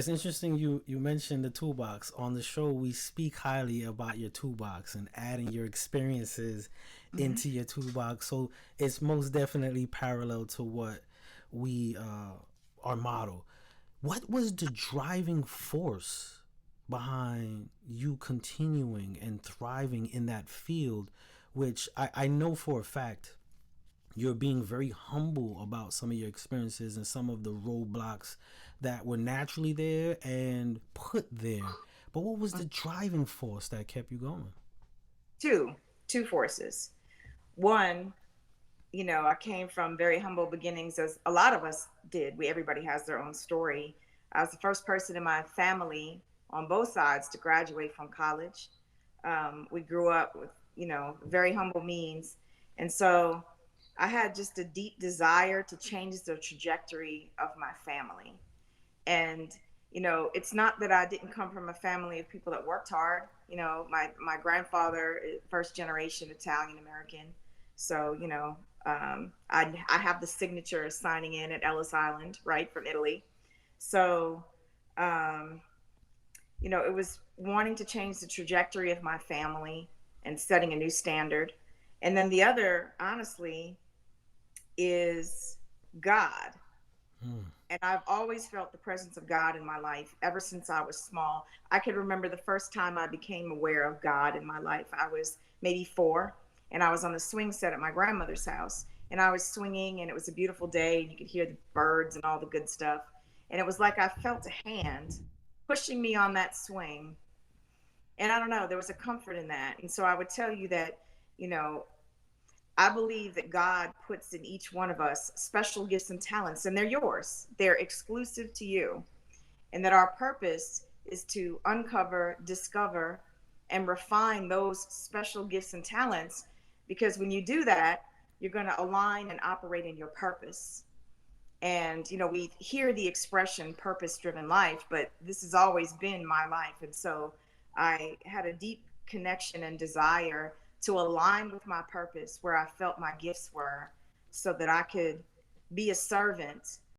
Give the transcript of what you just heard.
It's interesting you mentioned the toolbox. On the show, we speak highly about your toolbox and adding your experiences Hmm. into your toolbox. So it's most definitely parallel to what we our motto. What was the driving force behind you continuing and thriving in that field, which I know for a fact you're being very humble about some of your experiences and some of the roadblocks that were naturally there and put there. But what was the driving force that kept you going? Two, two forces. One, I came from very humble beginnings, as a lot of us did. Everybody has their own story. I was the first person in my family on both sides to graduate from college. We grew up with, very humble means. And so I had just a deep desire to change the trajectory of my family. And it's not that I didn't come from a family of people that worked hard. My grandfather is first generation Italian American, so I have the signature signing in at Ellis Island, right, from Italy. So um, it was wanting to change the trajectory of my family and setting a new standard. And then the other, honestly, is God. Hmm. And I've always felt the presence of God in my life ever since I was small. I can remember the first time I became aware of God in my life. I was maybe 4, and I was on the swing set at my grandmother's house. And I was swinging, and it was a beautiful day, and you could hear the birds and all the good stuff. And it was like I felt a hand pushing me on that swing. And I don't know, there was a comfort in that. And so I would tell you that, you know, I believe that God puts in each one of us special gifts and talents, and they're yours. They're exclusive to you. And that our purpose is to uncover, discover, and refine those special gifts and talents. Because when you do that, you're going to align and operate in your purpose. And, we hear the expression purpose driven life, but this has always been my life. And so I had a deep connection and desire to align with my purpose where I felt my gifts were so that I could be a servant